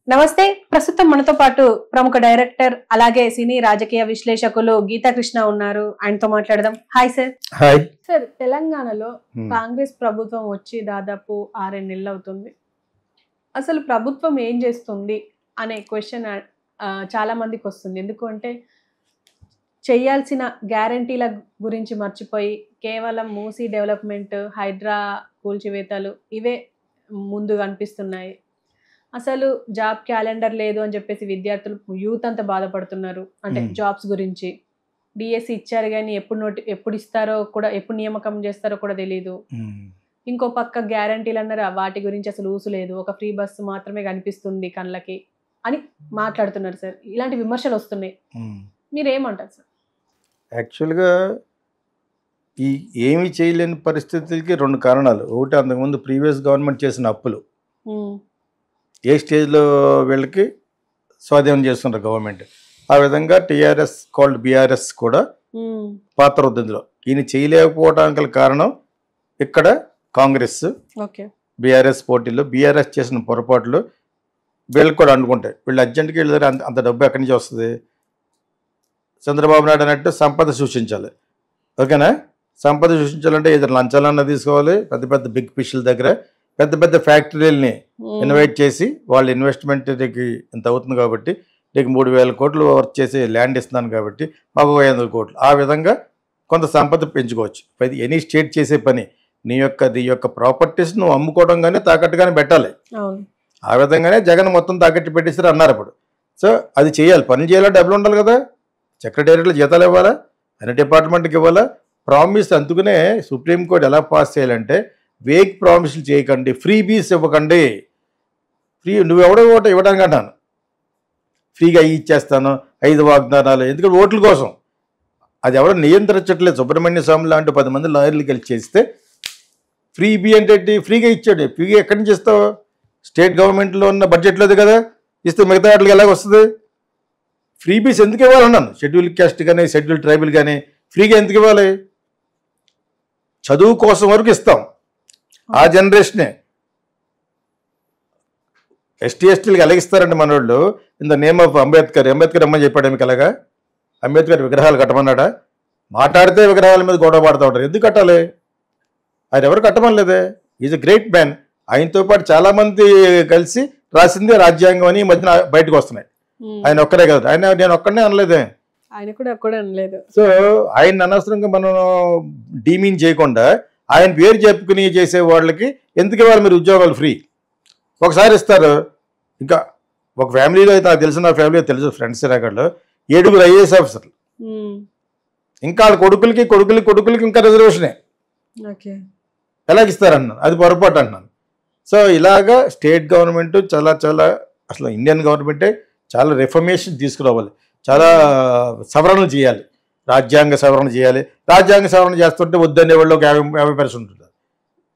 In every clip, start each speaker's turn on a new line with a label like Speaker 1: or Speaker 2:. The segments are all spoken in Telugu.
Speaker 1: నమస్తే. ప్రస్తుతం మనతో పాటు ప్రముఖ డైరెక్టర్ అలాగే సినీ రాజకీయ విశ్లేషకులు గీతా కృష్ణ ఉన్నారు. ఆయనతో మాట్లాడదాం. Hi sir.
Speaker 2: హాయ్
Speaker 1: సార్, తెలంగాణలో కాంగ్రెస్ ప్రభుత్వం వచ్చి దాదాపు 6 నెలలు అవుతుంది. అసలు ప్రభుత్వం ఏం చేస్తుంది అనే క్వశ్చన్ చాలా మందికి వస్తుంది. ఎందుకంటే చేయాల్సిన గ్యారంటీల గురించి మర్చిపోయి కేవలం మూసీ డెవలప్మెంట్, హైడ్రా కూల్చివేతలు ఇవే ముందు కనిపిస్తున్నాయి. అసలు జాబ్ క్యాలెండర్ లేదు అని చెప్పేసి విద్యార్థులు, యూత్ అంతా బాధపడుతున్నారు. అంటే జాబ్స్ గురించి డిఎస్సి ఇచ్చారు కానీ ఎప్పుడు ఇస్తారో కూడా, ఎప్పుడు నియామకం చేస్తారో కూడా తెలియదు. ఇంకో పక్క గ్యారంటీలు అన్నారు, వాటి గురించి అసలు ఊసు లేదు. ఒక ఫ్రీ బస్సు మాత్రమే కనిపిస్తుంది కళ్ళకి అని మాట్లాడుతున్నారు సార్. ఇలాంటి విమర్శలు వస్తున్నాయి. మీరేమంటారు సార్?
Speaker 2: యాక్చువల్గా ఏమీ చేయలేని పరిస్థితులకి 2 కారణాలు. ఒకటి, అంతకుముందు ప్రీవియస్ గవర్నమెంట్ చేసిన అప్పులు ఏ స్టేజ్లో వీళ్ళకి స్వాధీనం చేస్తున్నారు గవర్నమెంట్. ఆ విధంగా టీఆర్ఎస్ కాల్డ్ బీఆర్ఎస్ కూడా పాత్ర ఉంది ఇందులో. ఈయన చేయలేకపోవడానికి కారణం ఇక్కడ కాంగ్రెస్ బీఆర్ఎస్ పోటీలో బీఆర్ఎస్ చేసిన పొరపాట్లు వీళ్ళకి కూడా అనుకుంటాయి. వీళ్ళు అర్జెంట్గా వెళ్ళారు. అంత డబ్బు ఎక్కడి నుంచి వస్తుంది? చంద్రబాబు నాయుడు అన్నట్టు సంపద సృష్టించాలి. ఓకేనా? సంపద సృష్టించాలంటే ఇద్దరు లంచాలన్నా తీసుకోవాలి. పెద్ద పెద్ద బిగ్ ఫిష్ల దగ్గర పెద్ద పెద్ద ఫ్యాక్టరీలని ఇన్వైట్ చేసి వాళ్ళ ఇన్వెస్ట్మెంట్కి ఇంత అవుతుంది కాబట్టి నీకు 3,000 కోట్లు వర్క్ చేసి ల్యాండ్ ఇస్తున్నాను కాబట్టి మాకు 500 కోట్లు. ఆ విధంగా కొంత సంపద పెంచుకోవచ్చు. ఎనీ స్టేట్ చేసే పని నీ యొక్క ప్రాపర్టీస్ నువ్వు అమ్ముకోవడం కానీ తాకట్టుగానే పెట్టాలి. ఆ విధంగానే జగన్ మొత్తం తాకట్టు పెట్టేసారు అన్నారు అప్పుడు. సో అది చేయాలి. పని చేయాలంటే డబ్బులు ఉండాలి కదా. సెక్రటేరియట్లో జీతాలు ఇవ్వాలా, అన్ని డిపార్ట్మెంట్కి ఇవ్వాలా. ప్రామిస్ అందుకునే సుప్రీంకోర్టు ఎలా పాస్ చేయాలంటే వేగ్ ప్రామిస్లు చేయకండి, ఫ్రీ బీస్ ఇవ్వకండి. నువ్వెవడో ఓటు ఇవ్వడానికి అంటాను, ఫ్రీగా ఇచ్చేస్తాను 5 వాగ్దానాలు. ఎందుకంటే ఓట్ల కోసం అది ఎవడో నియంత్రించట్లేదు. సుబ్రహ్మణ్య స్వామి లాంటి 10 మంది లాయర్లు కలిసి చేస్తే ఫ్రీ బీ అంటే ఫ్రీగా ఇచ్చాడు. ఫ్రీగా ఎక్కడి నుంచి ఇస్తావు? స్టేట్ గవర్నమెంట్లో ఉన్న బడ్జెట్లోది కదా ఇస్తే మిగతా వాటికి ఎలాగ వస్తుంది? ఫ్రీ బీస్ ఎందుకు ఇవ్వాలన్నాను. షెడ్యూల్ క్యాస్ట్ కానీ షెడ్యూల్ ట్రైబల్ కానీ ఫ్రీగా ఎందుకు ఇవ్వాలి? చదువు కోసం వరకు ఇస్తాం. ఆ జనరేషనే ఎస్టీలకు ఎలాగిస్తారండి మనోళ్ళు. In the name of Ambedkar అమ్మని చెప్పాడు మీకు అలాగా. అంబేద్కర్ విగ్రహాలు కట్టమన్నాడా? మాట్లాడితే విగ్రహాల మీద గొడవ పడుతూ ఉంటారు. ఎందుకు కట్టాలి? ఆయన ఎవరు కట్టమనలేదే. Is a great man. ఆయనతో పాటు చాలామంది కలిసి రాసిందే రాజ్యాంగం అని ఈ మధ్యన బయటకు వస్తున్నాయి. ఆయన ఒక్కరే కదా. నేను ఒక్కడనే అనలేదే.
Speaker 1: ఆయన కూడా ఒక్కడే అనలేదు.
Speaker 2: సో ఆయన అనవసరంగా మనం డీమీన్ చేయకుండా ఆయన పేరు చెప్పుకుని చేసే వాళ్ళకి ఎందుకు ఇవ్వాలి మీరు ఉద్యోగాలు? ఫ్రీ ఒకసారి ఇస్తారు. ఇంకా ఒక ఫ్యామిలీలో అయితే నాకు తెలిసిన ఫ్యామిలీలో తెలుసు ఫ్రెండ్స్ రేఖల్లో 7 IAS ఆఫీసర్లు. ఇంకా వాళ్ళ కొడుకులకి ఇంకా రిజర్వేషనే. ఎలాగిస్తారన్నాను, అది పొరపాటు అన్నాను. సో ఇలాగా స్టేట్ గవర్నమెంట్ చాలా అసలు ఇండియన్ గవర్నమెంటే చాలా రిఫర్మేషన్ తీసుకురావాలి. చాలా సవరణలు చేయాలి. రాజ్యాంగ సవరణ చేయాలి. రాజ్యాంగ సవరణ చేస్తుంటే వద్దనే వాళ్ళు 50% ఉంటుంది.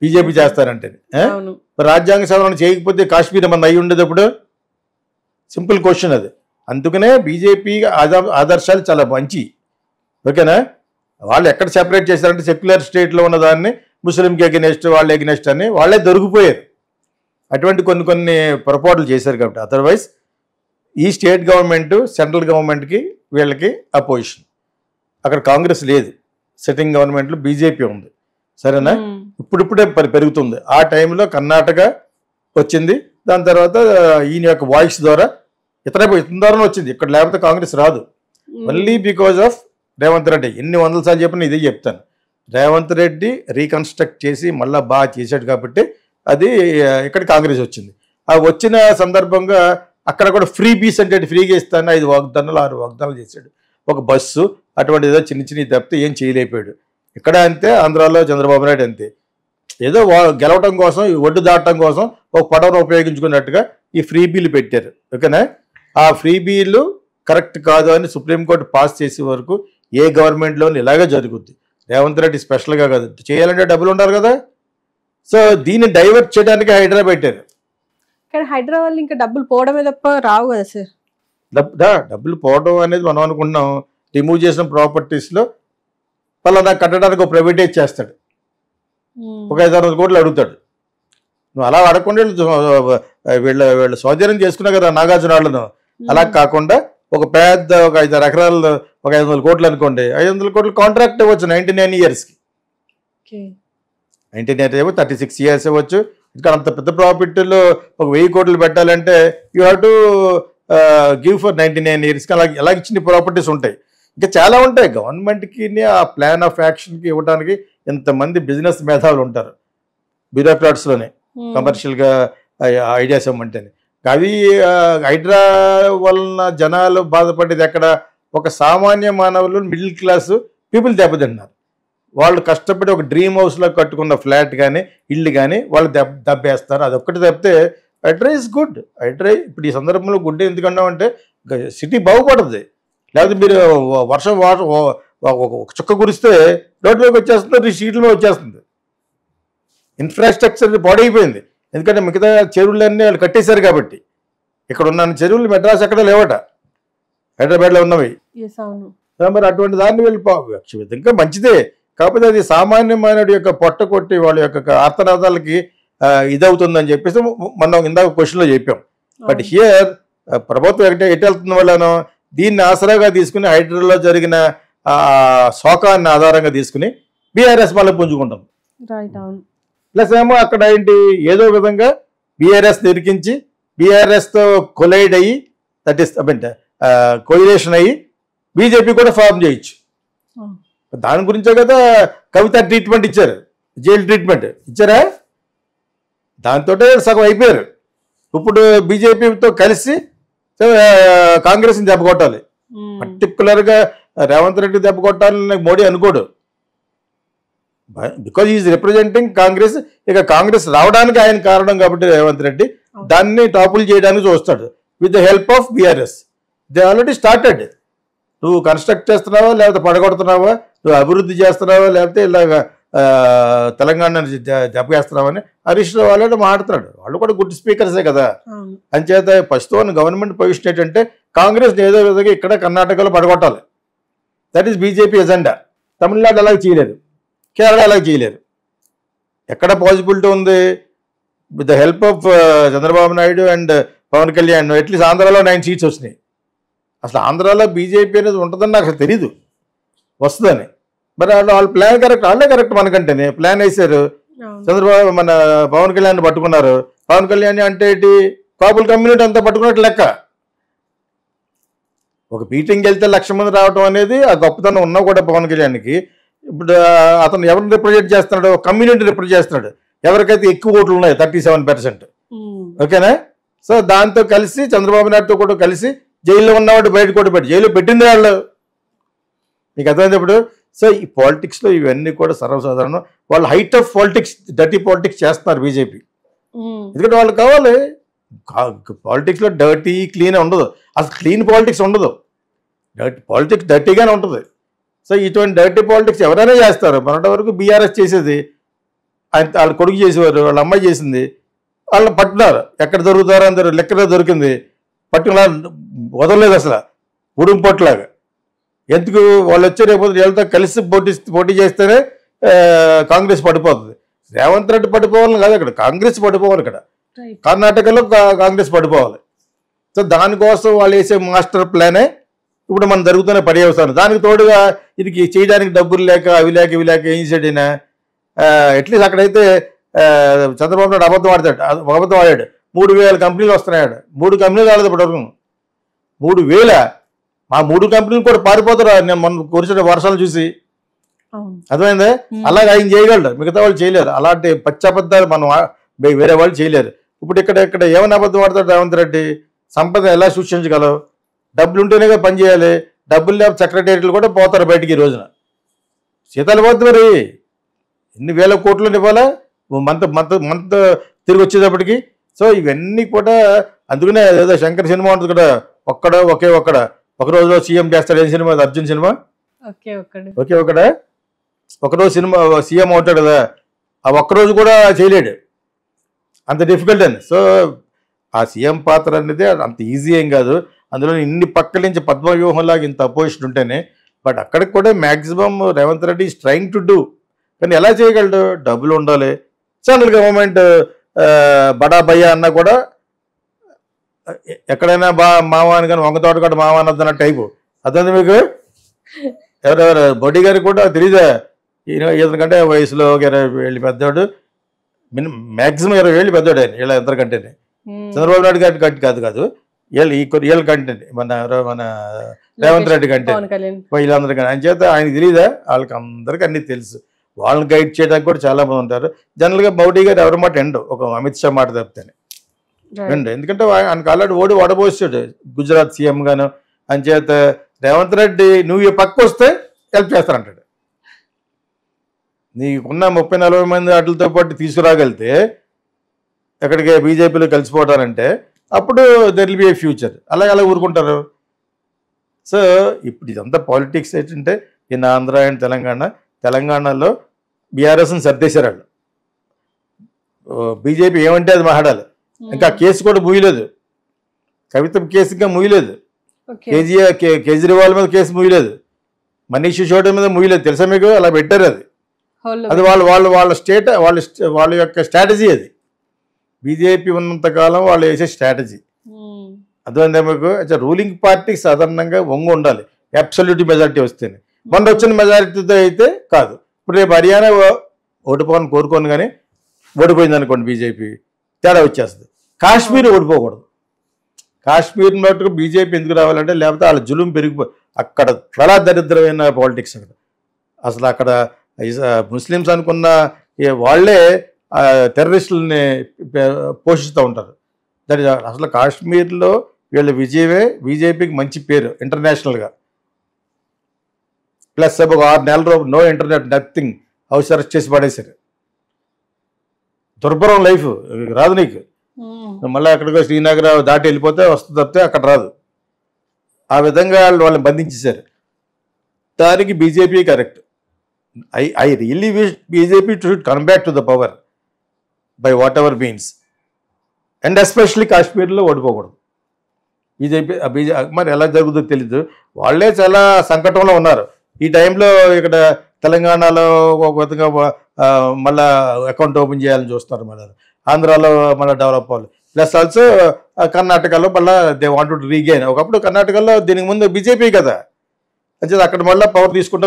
Speaker 2: బీజేపీ చేస్తారంటే రాజ్యాంగ సవరణ చేయకపోతే కాశ్మీర్ మన అయి ఉండేటప్పుడు సింపుల్ క్వశ్చన్ అది. అందుకనే బీజేపీ ఆదర్శాలు చాలా మంచి. ఓకేనా? వాళ్ళు ఎక్కడ సెపరేట్ చేశారంటే సెక్యులర్ స్టేట్లో ఉన్న దాన్ని ముస్లింకి ఎగనెస్ట్, వాళ్ళు ఎగనెస్ట్ అని వాళ్ళే దొరికిపోయారు. అటువంటి కొన్ని పొరపాట్లు చేశారు కాబట్టి. అదర్వైజ్ ఈ స్టేట్ గవర్నమెంట్ సెంట్రల్ గవర్నమెంట్కి వీళ్ళకి అపోజిషన్. అక్కడ కాంగ్రెస్ లేదు. సిట్టింగ్ గవర్నమెంట్లో బీజేపీ ఉంది. సరేనా? ఇప్పుడిప్పుడే పెరుగుతుంది. ఆ టైంలో కర్ణాటక వచ్చింది. దాని తర్వాత ఈయన యొక్క వాయిస్ ద్వారా ఇతర ద్వారా వచ్చింది. ఇక్కడ లేకపోతే కాంగ్రెస్ రాదు. Only because of Revanth Reddy. ఎన్ని 100 సార్లు చెప్పినా ఇదే చెప్తాను. రేవంత్ రెడ్డి రీకన్స్ట్రక్ట్ చేసి మళ్ళీ బాగా చేశాడు కాబట్టి అది ఇక్కడ కాంగ్రెస్ వచ్చింది. ఆ వచ్చిన సందర్భంగా అక్కడ కూడా ఫ్రీ బీస్ అంటే ఫ్రీగా ఇస్తాను 5 వాగ్దానాలు 6 వాగ్దానాలు చేశాడు. ఒక బస్సు అటువంటి ఏదో చిన్న తప్పితే ఏం చేయలేకపోయాడు. ఇక్కడ అంతే, ఆంధ్రాలో చంద్రబాబు నాయుడు అంతే. ఏదో గెలవటం కోసం, ఒడ్డు దాటడం కోసం ఒక పడవను ఉపయోగించుకున్నట్టుగా ఈ ఫ్రీ బీలు పెట్టారు. ఓకేనా? ఆ ఫ్రీ బీలు కరెక్ట్ కాదు అని సుప్రీంకోర్టు పాస్ చేసే వరకు ఏ గవర్నమెంట్లోనూ ఇలాగే జరుగుద్ది. రేవంత్ రెడ్డి స్పెషల్గా కాదు, చేయాలంటే డబ్బులు ఉండాలి కదా. సో దీన్ని డైవర్ట్ చేయడానికి హైడ్రా పెట్టారు.
Speaker 1: కానీ హైదరాబాద్ ఇంకా డబ్బులు పోవడమే తప్ప రావు కదా సార్.
Speaker 2: డబ్బులు పోవడం అనేది మనం అనుకుంటున్నాం. రిమూవ్ చేసిన ప్రాపర్టీస్లో పలానా కట్టడానికి ఒక ప్రైవేటైజ్ చేస్తాడు. ఒక 500 కోట్లు అడుగుతాడు. నువ్వు అలా అడగకుండా వీళ్ళు స్వాధీనం చేసుకున్నావు కదా నాగార్జున వాళ్ళను. అలా కాకుండా ఒక పెద్ద ఒక 5-6 ఎకరాలు ఒక 500 కోట్లు అనుకోండి, 500 కోట్లు కాంట్రాక్ట్ ఇవ్వచ్చు 99 ఇయర్స్కి. 99 ఏమో 36 ఇయర్స్ ఇవ్వచ్చు. ఇంకా అంత పెద్ద ప్రాఫిట్లో ఒక 1000 కోట్లు పెట్టాలంటే you have to give for 99 ఇయర్స్కి. అలా ఇచ్చిన ప్రాపర్టీస్ ఉంటాయి. ఇంకా చాలా ఉంటాయి. గవర్నమెంట్కి ఆ ప్లాన్ ఆఫ్ యాక్షన్కి ఇవ్వడానికి ఇంతమంది బిజినెస్ మేధావులు ఉంటారు బ్యూరోక్రాట్స్లోనే, కమర్షియల్గా ఐడియాస్ ఇవ్వమంటేనే. అవి హైడ్రా వలన జనాలు బాధపడేది ఎక్కడ? ఒక సామాన్య మానవులు, మిడిల్ క్లాస్ పీపుల్ దెబ్బతిన్నారు. వాళ్ళు కష్టపడి ఒక డ్రీమ్ హౌస్లో కట్టుకున్న ఫ్లాట్ కానీ ఇల్లు కానీ వాళ్ళు దెబ్బేస్తారు. అది ఒక్కటి తప్పితే హైడ్రా ఇస్ గుడ్. హైడ్రా ఇప్పుడు ఈ సందర్భంలో గుడ్ ఎందుకన్నామంటే సిటీ బాగుపడుతుంది. లేకపోతే మీరు వర్షం ఒక చుక్క కురిస్తే రోడ్లోకి వచ్చేస్తుంది, షీట్ల మీద వచ్చేస్తుంది. ఇన్ఫ్రాస్ట్రక్చర్ పాడైపోయింది. ఎందుకంటే మిగతా చెరువులన్నీ వాళ్ళు కట్టేశారు కాబట్టి. ఇక్కడ ఉన్న చెరువులు మెడ్రాస్ ఎక్కడ లేవట, హైదరాబాద్లో ఉన్నవి. మరి అటువంటి దాన్ని వీళ్ళు ఇంకా మంచిదే. కాకపోతే అది సామాన్యమైనడి యొక్క పొట్ట కొట్టి వాళ్ళ యొక్క ఆర్తనాదాలకి ఇదవుతుందని చెప్పేసి మనం ఇందాక క్వశ్చన్లో చెప్పాం. బట్ హియర్ ప్రభుత్వం ఎటు వెళ్తున్న వాళ్ళను దీన్ని ఆసరాగా తీసుకుని హైడ్రాలో జరిగిన శోకాన్ని ఆధారంగా తీసుకుని బీఆర్ఎస్ మళ్ళీ పుంజుకుంటాం. ప్లస్ ఏమో అక్కడ ఏంటి ఏదో విధంగా బీఆర్ఎస్ నిరికించి బీఆర్ఎస్తో కొలైడ్ అయ్యి దట్ ఈస్ కొయిలేషన్ అయ్యి బీజేపీ కూడా ఫార్మ్ చేయొచ్చు. దాని గురించే కదా కవిత ట్రీట్మెంట్ ఇచ్చారు, జైలు ట్రీట్మెంట్ ఇచ్చారా? దాంతో సగం అయిపోయారు. ఇప్పుడు బీజేపీతో కలిసి కాంగ్రెస్ని దెబ్బ కొట్టాలి. పర్టికులర్గా రేవంత్ రెడ్డి దెబ్బ కొట్టాలని మోడీ అనుకోడు. Because is representing Congress. ఇక కాంగ్రెస్ రావడానికి ఆయన కారణం కాబట్టి రేవంత్ రెడ్డి దాన్ని టాపుల్ చేయడానికి చూస్తాడు with the help of BRS. They already started. నువ్వు కన్స్ట్రక్ట్ చేస్తున్నావా లేకపోతే పడగొడుతున్నావా, నువ్వు అభివృద్ధి చేస్తున్నావా లేకపోతే ఇలాగ తెలంగాణని దెబ్బేస్తున్నావని హరీష్ రావు ఆల్రెడీ మాట్లాడుతున్నాడు. వాళ్ళు కూడా గుడ్ స్పీకర్సే కదా. అంచేత ప్రస్తుతం గవర్నమెంట్ పొజిషన్ ఏంటంటే కాంగ్రెస్ ఏదో విధంగా ఇక్కడ కర్ణాటకలో పడగొట్టాలి. That is BJP agenda. Tamil Nadu అలాగే చేయలేరు, కేరళ అలాగే చేయలేరు. ఎక్కడ పాసిబిలిటీ ఉంది? With the help of Chandrababu Naidu and Pawan Kalyan at least ఆంధ్రాలో 9 సీట్స్ వచ్చినాయి. అసలు ఆంధ్రాలో బీజేపీ అనేది ఉంటుందని నాకు అసలు తెలీదు, వస్తుందని. మరి వాళ్ళ ప్లాన్ కరెక్ట్, వాళ్ళే కరెక్ట్ మనకంటేనే ప్లాన్ వేశారు. చంద్రబాబు మన పవన్ కళ్యాణ్ పట్టుకున్నారు. పవన్ కళ్యాణ్ అంటే ఏంటి? కాపుల్ కమ్యూనిటీ అంతా పట్టుకున్నట్టు లెక్క. ఒక మీటింగ్కి వెళ్తే 1,00,000 మంది రావడం అనేది ఆ గొప్పతనం ఉన్నా కూడా పవన్ కళ్యాణ్కి. ఇప్పుడు అతను ఎవరిని రిప్రజెంట్ చేస్తున్నాడు? కమ్యూనిటీ రిప్రజెంట్ చేస్తున్నాడు. ఎవరికైతే ఎక్కువ ఓట్లు ఉన్నాయో 37%. ఓకేనా? సో దాంతో కలిసి చంద్రబాబు నాయుడుతో కూడా కలిసి జైల్లో ఉన్నవాడు బయట కూడా పెట్టి జైల్లో పెట్టింది వాళ్ళు. మీకు అర్థమైంది ఇప్పుడు. సో ఈ పాలిటిక్స్లో ఇవన్నీ కూడా సర్వసాధారణం. వాళ్ళు height of politics, dirty politics చేస్తున్నారు బీజేపీ. ఎందుకంటే వాళ్ళు కావాలి. పాలిటిక్స్లో డర్టీ క్లీన్ ఉండదు, అసలు క్లీన్ పాలిటిక్స్ ఉండదు. పాలిటిక్స్ డర్టీగానే ఉంటుంది. సో ఇటువంటి డర్టీ పాలిటిక్స్ ఎవరైనా చేస్తారు. మొన్నటి వరకు బీఆర్ఎస్ చేసేది, వాళ్ళ కొడుకు చేసేవారు, వాళ్ళ అమ్మాయి చేసింది. వాళ్ళని పట్టున్నారు. ఎక్కడ దొరుకుతారో అందరూ లెక్కలో దొరికింది. పట్టుకున్నా వదలలేదు అసలు, ఉడుం పొట్లాగా. ఎందుకు? వాళ్ళు వచ్చే రేపు వీళ్ళతో కలిసి పోటీ చేస్తేనే కాంగ్రెస్ పడిపోతుంది. రేవంత్ రెడ్డి పడిపోవాలని కాదు, అక్కడ కాంగ్రెస్ పడిపోవాలి. ఇక్కడ కర్ణాటకలో కాంగ్రెస్ పడిపోవాలి. సో దానికోసం వాళ్ళు వేసే మాస్టర్ ప్లానే ఇప్పుడు మనం జరుగుతున్న పర్యవసానం. దానికి తోడుగా ఇది చేయడానికి డబ్బులు లేక అవి లేక ఇవి లేక ఏం చేసాడైనా అట్లీస్ట్ అక్కడైతే చంద్రబాబు నాయుడు అబద్ధం ఆడాడు. 3,000 కంపెనీలు వస్తున్నాడు. 3 కంపెనీలు రాలేదు ఇప్పటివరకు. 3,000. ఆ 3 కంపెనీలు కూడా పారిపోతారు నేను మొన్న కురిసిన వర్షాలు చూసి. అర్థమైందా? అలాగే ఆయన చేయగలడు, మిగతా వాళ్ళు చేయలేరు. అలాంటి పచ్చబద్ధాలు మనం వేరే వాళ్ళు చేయలేరు. ఇప్పుడు ఇక్కడ ఏమైనా అబద్ధం ఆడతాడు రేవంత్ రెడ్డి? సంపద ఎలా సృష్టించగలవు? డబ్బులు ఉంటేనే పని చేయాలి. డబ్బులు లేకపోతే సెక్రటేరియట్లు కూడా పోతారు బయటికి ఈ రోజున. శీతాలు పోద్ది మరి. ఎన్ని వేల కోట్లు ఇవ్వాలా మంత్ తిరిగి వచ్చేటప్పటికి. సో ఇవన్నీ కూడా అందుకనే ఏదో శంకర్ సినిమా ఉంటుంది కదా, ఒక రోజులో సీఎం చేస్తాడు. ఏం సినిమా? అర్జున్ సినిమా. ఒకరోజు సినిమా సీఎం అవుతాడు కదా, ఆ ఒక్కరోజు కూడా చేయలేడు. అంత డిఫికల్ట్ అని. సో ఆ సీఎం పాత్ర అనేది అంత ఈజీ ఏం కాదు. అందులో ఇన్ని పక్కల నుంచి పద్మవ్యూహంలాగా ఇంత అపోజిషన్ ఉంటేనే. బట్ అక్కడికి కూడా maximum Revanth Reddy is trying to do. కానీ ఎలా చేయగలడు? డబ్బులు ఉండాలి. సెంట్రల్ గవర్నమెంట్ బడా భయ్య అన్న కూడా ఎక్కడైనా మామ అని కానీ వంగతోట కూడా మామ అన్నదన్న టైపు అదంతా మీకు. ఎవరెవరు బొడ్డి గారికి కూడా తెలీదా, ఇతనికంటే వయసులో 20 ఏళ్ళు పెద్దవాడు, మ్యాక్సిమం 20 ఏళ్ళు పెద్దవాడు ఆయన వీళ్ళ ఇద్దరికంటేనే. చంద్రబాబు నాయుడు గారి కాదు వీళ్ళ కంటే మన రేవంత్ రెడ్డి కంటే వీళ్ళందరికీ ఆయన చేత ఆయనకి తెలియదా, వాళ్ళకి అందరికీ అన్నీ తెలుసు. వాళ్ళని గైడ్ చేయడానికి కూడా చాలా మంది ఉంటారు. జనరల్గా మోడీ గారు ఎవరి మాట ఎండు, ఒక అమిత్ షా మాట తప్పితేనే ఎండు. ఎందుకంటే ఆయనకు ఆల్రెడీ వడబోసాడు గుజరాత్ సీఎం గాను. అంచేత రేవంత్ రెడ్డి నువ్వు పక్క వస్తే హెల్ప్ చేస్తానంటాడు. నీకున్న 30-40 మంది వాటితో పాటు తీసుకురాగలితే ఎక్కడికి బీజేపీలో కలిసిపోవటానంటే అప్పుడు there will be A future. అలా ఊరుకుంటారు. సో ఇప్పుడు ఇదంతా పాలిటిక్స్ ఏంటంటే ఈయన ఆంధ్ర అండ్ తెలంగాణలో బీఆర్ఎస్ని సర్దేశారు వాళ్ళు. బీజేపీ ఏమంటే అది మాట్లాడాలి. ఇంకా కేసు కూడా ముయ్యలేదు, కవిత కేసు ఇంకా ముయ్యలేదు, కేజ్రీవాల్ మీద కేసు ముయ్యలేదు, మనీష్ సిసోడియా మీద ముయ్యలేదు. తెలుసా మీకు? అలా పెట్టారు. అది వాళ్ళ యొక్క స్ట్రాటజీ. అది బీజేపీ ఉన్నంతకాలం వాళ్ళు వేసే స్ట్రాటజీ. అర్థమైందా మీకు? రూలింగ్ పార్టీకి సాధారణంగా వంగు ఉండాలి, అబ్సల్యూట్ మెజారిటీ వస్తేనే. మొన్న వచ్చిన మెజారిటీతో అయితే కాదు. ఇప్పుడు రేపు హర్యానా ఓడిపోవాలని కోరుకోను, కానీ ఓడిపోయింది అనుకోండి బీజేపీ, తేడా వచ్చేస్తుంది. కాశ్మీర్ ఓడిపోకూడదు. కాశ్మీర్ మటుకు బీజేపీ ఎందుకు రావాలంటే, లేకపోతే వాళ్ళ జులుం పెరిగిపో అక్కడ చాలా దరిద్రమైన పాలిటిక్స్. అసలు అక్కడ ముస్లిమ్స్ అనుకున్న వాళ్ళే టెర్రరిస్టులని పోషిస్తూ ఉంటారు. అసలు కాశ్మీర్లో వీళ్ళ విజయమే బీజేపీకి మంచి పేరు ఇంటర్నేషనల్గా. ప్లస్ ఒక 6 నెలలు no internet, nothing, house arrest చేసి పడేశారు. దుర్భరం లైఫ్ రాదు నీకు. మళ్ళీ ఎక్కడికో శ్రీనగర్ దాటి వెళ్ళిపోతే వస్తుంది తప్పితే అక్కడ రాదు. ఆ విధంగా వాళ్ళని బంధించేశారు. దానికి BJP correct. I really wish BJP to should come back to the power by what ever means. And especially కాశ్మీర్లో ఓడిపోకూడదు బీజేపీ. మరి ఎలా జరుగుతుందో తెలీదు. వాళ్ళే చాలా సంకటంలో ఉన్నారు ఈ టైంలో. ఇక్కడ తెలంగాణలో ఒక విధంగా మళ్ళీ అకౌంట్ ఓపెన్ చేయాలని చూస్తున్నారు. మళ్ళీ ఆంధ్రాలో మళ్ళీ డెవలప్ అవ్వాలి. ప్లస్ ఆల్సో కర్ణాటకలో మళ్ళీ దే వాంట్ టు రీగెయిన్. ఒకప్పుడు కర్ణాటకలో దీనికి ముందు బీజేపీ కదా, అంటే అక్కడ మళ్ళీ పవర్ తీసుకుంటారు.